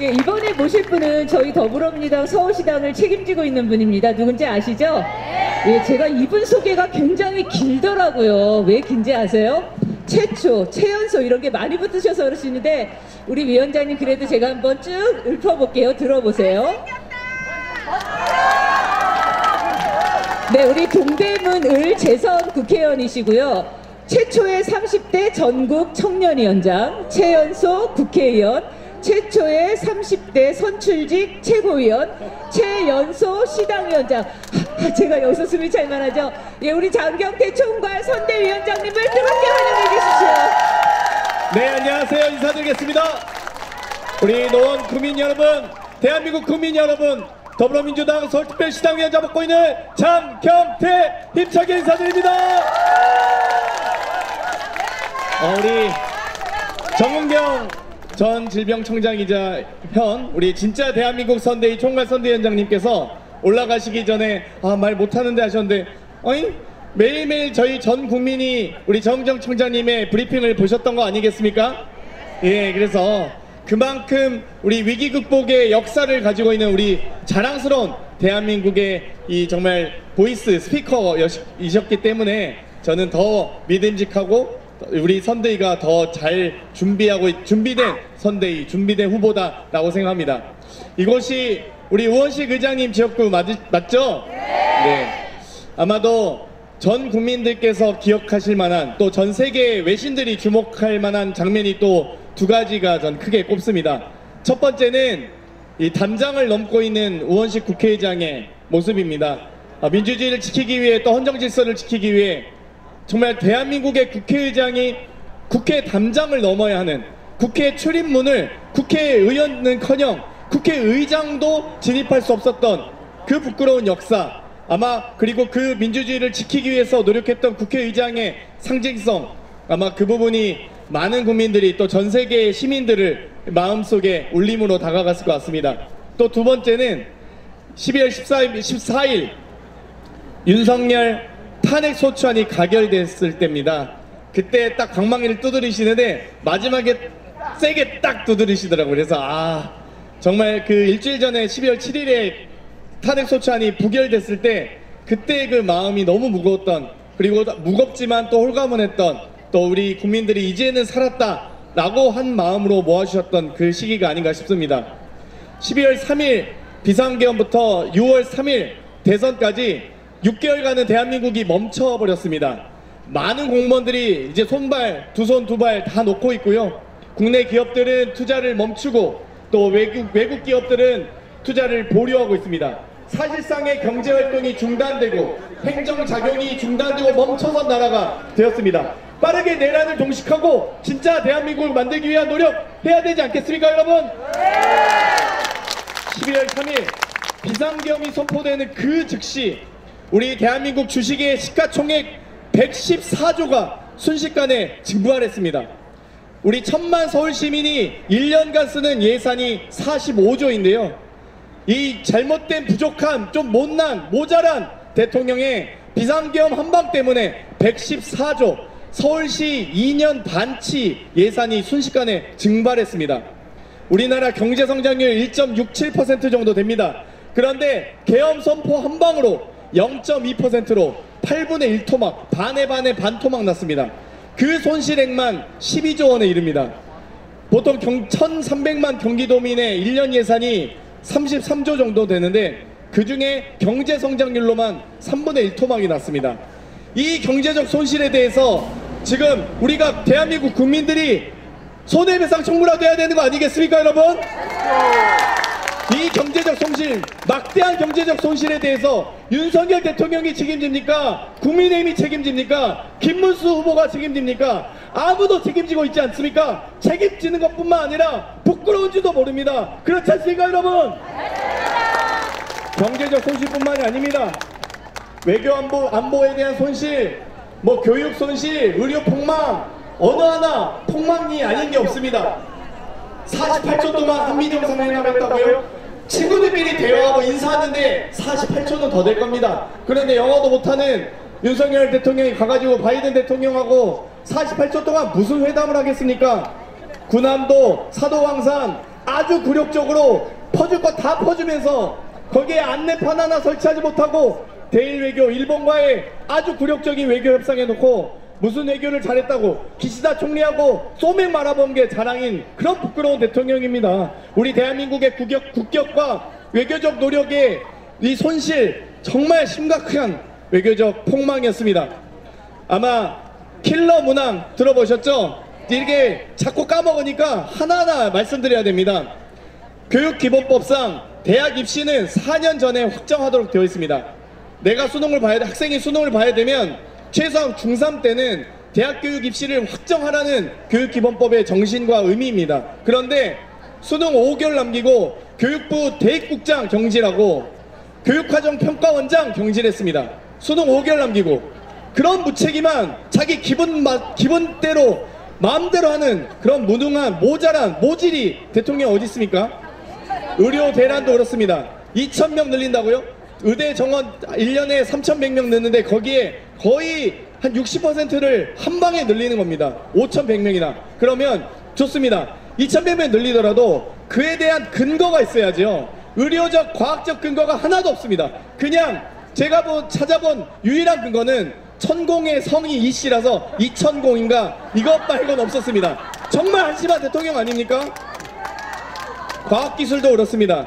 예, 이번에 모실 분은 저희 더불어민주당 서울시당을 책임지고 있는 분입니다. 누군지 아시죠? 예, 제가 이분 소개가 굉장히 길더라고요. 왜 긴지 아세요? 최초, 최연소 이런 게 많이 붙으셔서 그러시는데 우리 위원장님 그래도 제가 한번 쭉 읊어볼게요. 들어보세요. 네, 우리 동대문 을 재선 국회의원이시고요. 최초의 30대 전국 청년위원장, 최연소 국회의원, 최초의 30대 선출직 최고위원, 최연소 시당위원장. 제가 여기서 숨이 찰 만하죠. 예, 우리 장경태 총괄 선대위원장님을 뜨겁게 환영해 주십시오. 네, 안녕하세요. 인사드리겠습니다. 우리 노원 국민 여러분, 대한민국 국민 여러분, 더불어민주당 서울특별시당위원장 맡고 있는 장경태 힘차게 인사드립니다. 우리 정은경 전 질병청장이자 현 우리 진짜 대한민국 선대위 총괄 선대위원장님께서 올라가시기 전에 말 못하는데 하셨는데 매일매일 저희 전 국민이 우리 정은경 청장님의 브리핑을 보셨던 거 아니겠습니까? 예, 그래서 그만큼 우리 위기 극복의 역사를 가지고 있는 우리 자랑스러운 대한민국의 이 정말 보이스 스피커이셨기 때문에 저는 더 믿음직하고 우리 선대위가 더 잘 준비된 선대위, 준비된 후보다라고 생각합니다. 이곳이 우리 우원식 의장님 지역구 맞죠? 네. 아마도 전 국민들께서 기억하실 만한 또 전 세계 외신들이 주목할 만한 장면이 또 두 가지가 전 크게 꼽습니다. 첫 번째는 이 담장을 넘고 있는 우원식 국회의장의 모습입니다. 민주주의를 지키기 위해 또 헌정 질서를 지키기 위해 정말 대한민국의 국회의장이 국회 담장을 넘어야 하는 국회 출입문을 국회의원은커녕 국회의장도 진입할 수 없었던 그 부끄러운 역사, 아마 그리고 그 민주주의를 지키기 위해서 노력했던 국회의장의 상징성, 아마 그 부분이 많은 국민들이 또 전 세계의 시민들을 마음속에 울림으로 다가갔을 것 같습니다. 또 두 번째는 12월 14일 윤석열 탄핵소추안이 가결됐을 때입니다. 그때 딱 방망이를 두드리시는데 마지막에 세게 딱 두드리시더라고요. 그래서 정말 그 일주일 전에 12월 7일에 탄핵소추안이 부결됐을 때 그때 그 마음이 너무 무거웠던, 그리고 무겁지만 또 홀가분했던, 또 우리 국민들이 이제는 살았다 라고 한 마음으로 모아주셨던 그 시기가 아닌가 싶습니다. 12월 3일 비상계엄부터 6월 3일 대선까지 6개월간은 대한민국이 멈춰버렸습니다. 많은 공무원들이 이제 손발, 두 손 두 발 다 놓고 있고요. 국내 기업들은 투자를 멈추고 또 외국 기업들은 투자를 보류하고 있습니다. 사실상의 경제활동이 중단되고 행정작용이 중단되고 멈춰선 나라가 되었습니다. 빠르게 내란을 종식하고 진짜 대한민국을 만들기 위한 노력 해야 되지 않겠습니까, 여러분? 12월 3일 비상계엄이 선포되는 그 즉시 우리 대한민국 주식의 시가총액 114조가 순식간에 증발했습니다. 우리 1000만 서울시민이 1년간 쓰는 예산이 45조인데요. 이 잘못된 부족한 좀 못난 모자란 대통령의 비상계엄 한방 때문에 114조 서울시 2년 반치 예산이 순식간에 증발했습니다. 우리나라 경제성장률 1.67% 정도 됩니다. 그런데 계엄 선포 한방으로 0.2%로 8분의 1 토막, 반의 반 토막 났습니다. 그 손실액만 12조 원에 이릅니다. 보통 1300만 경기도민의 1년 예산이 33조 정도 되는데 그 중에 경제성장률로만 3분의 1 토막이 났습니다. 이 경제적 손실에 대해서 지금 우리가 대한민국 국민들이 손해배상 청구라도 해야 되는 거 아니겠습니까, 여러분? 이 경제적 손실, 막대한 경제적 손실에 대해서 윤석열 대통령이 책임집니까? 국민의힘이 책임집니까? 김문수 후보가 책임집니까? 아무도 책임지고 있지 않습니까? 책임지는 것뿐만 아니라 부끄러운지도 모릅니다. 그렇지 않습니까, 여러분? 경제적 손실뿐만이 아닙니다. 외교 안보에 대한 손실, 교육 손실, 의료 폭망, 어느 하나 폭망이 아닌 게 없습니다. 48초 동안 한미정상회담 했다고요? 친구들끼리 대화하고 인사하는데 48초는 더 될 겁니다. 그런데 영어도 못하는 윤석열 대통령이 가가지고 바이든 대통령하고 48초 동안 무슨 회담을 하겠습니까? 군함도, 사도왕산, 아주 굴욕적으로 퍼줄 거 다 퍼주면서 거기에 안내판 하나 설치하지 못하고 대일 외교 일본과의 아주 굴욕적인 외교 협상해놓고 무슨 외교를 잘했다고 기시다 총리하고 소맥 말아본 게 자랑인 그런 부끄러운 대통령입니다. 우리 대한민국의 국격과 외교적 노력의 이 손실 정말 심각한 외교적 폭망이었습니다. 아마 킬러 문항 들어보셨죠? 이게 자꾸 까먹으니까 하나하나 말씀드려야 됩니다. 교육기본법상 대학 입시는 4년 전에 확정하도록 되어 있습니다. 내가 수능을 봐야 돼, 학생이 수능을 봐야 되면 최소한 중3 때는 대학 교육 입시를 확정하라는 교육기본법의 정신과 의미입니다. 그런데 수능 5개월 남기고 교육부 대입국장 경질하고 교육과정 평가원장 경질했습니다. 수능 5개월 남기고 그런 무책임한 자기 기분대로 마음대로 하는 그런 무능한 모자란 모질이 대통령 어디 있습니까? 의료 대란도 그렇습니다. 2,000명 늘린다고요? 의대 정원 1년에 3,100명 넣는데 거기에 거의 한 60%를 한 방에 늘리는 겁니다. 5,100명이나. 그러면 좋습니다. 2,100명 늘리더라도 그에 대한 근거가 있어야죠. 의료적, 과학적 근거가 하나도 없습니다. 그냥 제가 찾아본 유일한 근거는 천공의 성이 이씨라서 이천공인가 이것 말고는 없었습니다. 정말 한심한 대통령 아닙니까? 과학기술도 그렇습니다.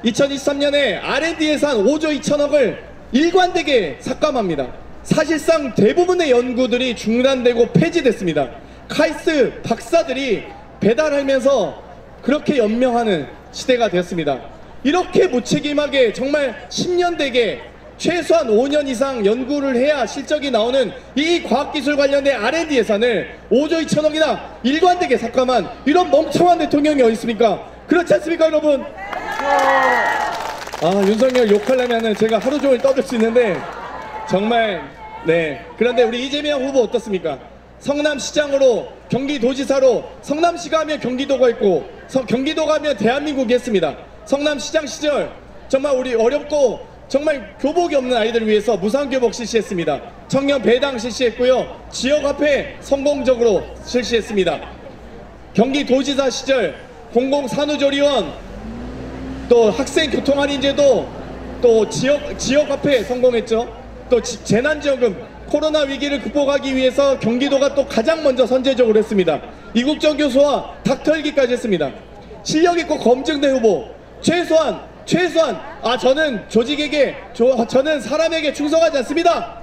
2023년에 R&D 예산 5조 2천억을 일관되게 삭감합니다. 사실상 대부분의 연구들이 중단되고 폐지됐습니다. 카이스트 박사들이 배달하면서 그렇게 연명하는 시대가 되었습니다. 이렇게 무책임하게 정말 10년 되게 최소한 5년 이상 연구를 해야 실적이 나오는 이 과학기술 관련된 R&D 예산을 5조 2천억이나 일관되게 삭감한 이런 멍청한 대통령이 어디 있습니까? 그렇지 않습니까, 여러분? 윤석열 욕하려면 제가 하루 종일 떠들 수 있는데 정말 네. 그런데 우리 이재명 후보 어떻습니까? 성남시장으로 경기도지사로 성남시가 하면 경기도가 있고 경기도가 하면 대한민국이 했습니다. 성남시장 시절 정말 우리 어렵고 정말 교복이 없는 아이들을 위해서 무상교복 실시했습니다. 청년 배당 실시했고요. 지역화폐 성공적으로 실시했습니다. 경기도지사 시절 공공산후조리원 또 학생교통할인제도 또 지역화폐 성공했죠. 또 재난지원금 코로나 위기를 극복하기 위해서 경기도가 또 가장 먼저 선제적으로 했습니다. 이국정 교수와 닥터일기까지 했습니다. 실력 있고 검증된 후보 최소한 저는 조직에게 저는 사람에게 충성하지 않습니다.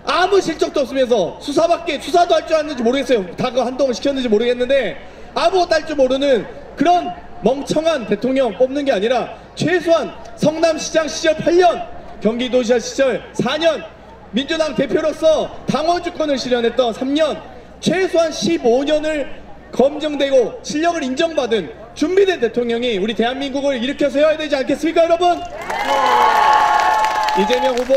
아무 실적도 없으면서 수사도 할 줄 아는지 모르겠어요. 다 그 한동안 시켰는지 모르겠는데 아무것도 할 줄 모르는 그런 멍청한 대통령 뽑는 게 아니라 최소한 성남시장 시절 8년 경기도지사 시절 4년 민주당 대표로서 당원 주권을 실현했던 3년 최소한 15년을 검증되고 실력을 인정받은 준비된 대통령이 우리 대한민국을 일으켜 세워야 되지 않겠습니까, 여러분? 이재명 후보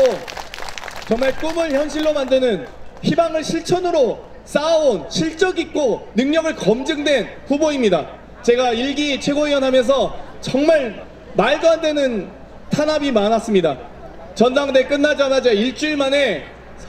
정말 꿈을 현실로 만드는 희망을 실천으로 쌓아온 실적 있고 능력을 검증된 후보입니다. 제가 1기 최고위원 하면서 정말 말도 안 되는 탄압이 많았습니다. 전당대회 끝나자마자 일주일 만에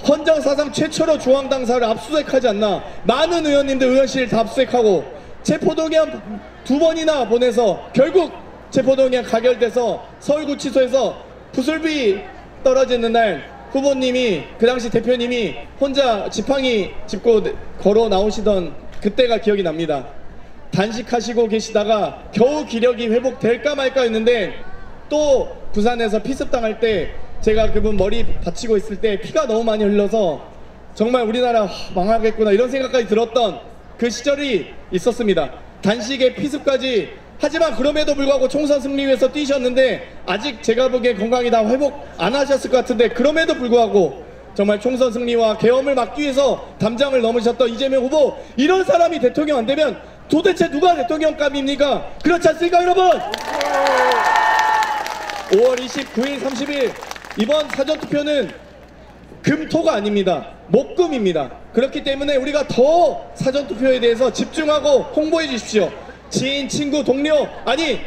헌정사상 최초로 중앙당사를 압수수색하지 않나. 많은 의원님들 의원실 다 압수수색하고 체포동의안 2번이나 보내서 결국 체포동의안 가결돼서 서울구치소에서 부술비 떨어지는 날 후보님이 그 당시 대표님이 혼자 지팡이 짚고 걸어 나오시던 그때가 기억이 납니다. 단식하시고 계시다가 겨우 기력이 회복될까 말까 했는데 또 부산에서 피습당할 때 제가 그분 머리 받치고 있을 때 피가 너무 많이 흘러서 정말 우리나라 망하겠구나 이런 생각까지 들었던 그 시절이 있었습니다. 단식에 피습까지 하지만 그럼에도 불구하고 총선 승리 위해서 뛰셨는데 아직 제가 보기엔 건강이 다 회복 안 하셨을 것 같은데 그럼에도 불구하고 정말 총선 승리와 계엄을 막기 위해서 담장을 넘으셨던 이재명 후보 이런 사람이 대통령 안 되면 도대체 누가 대통령감입니까? 그렇지 않습니까, 여러분? 5월 29일 30일 이번 사전투표는 금토가 아닙니다. 목금입니다. 그렇기 때문에 우리가 더 사전투표에 대해서 집중하고 홍보해 주십시오. 지인, 친구, 동료 아니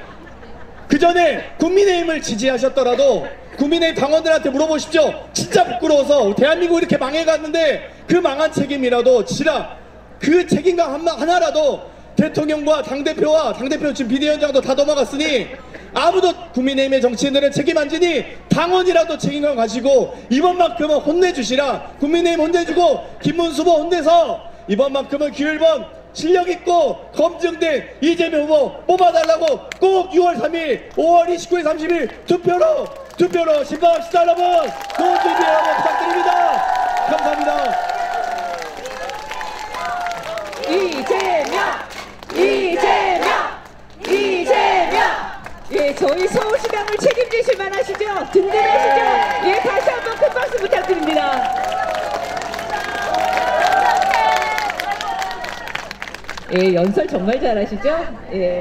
그 전에 국민의힘을 지지하셨더라도 국민의힘 당원들한테 물어보십시오. 진짜 부끄러워서 대한민국 이렇게 망해갔는데 그 망한 책임이라도 지라 그 책임감 하나라도 대통령과 당대표와 당대표 지금 비대위원장도 다 넘어갔으니 아무도 국민의힘의 정치인들은 책임 안 지니 당원이라도 책임을 가지고 이번만큼은 혼내주시라. 국민의힘 혼내주고 김문수 후보 혼내서 이번만큼은 기회번 실력 있고 검증된 이재명 후보 뽑아달라고 꼭 6월 3일, 5월 29일, 30일 투표로 신방합시다 여러분. 좋은 준비 여러분 부탁드립니다. 감사합니다. 이재명! 예, 저희 서울시당을 책임지실 만하시죠? 든든하시죠? 예, 다시 한번 큰 박수 부탁드립니다. 예, 연설 정말 잘하시죠? 예.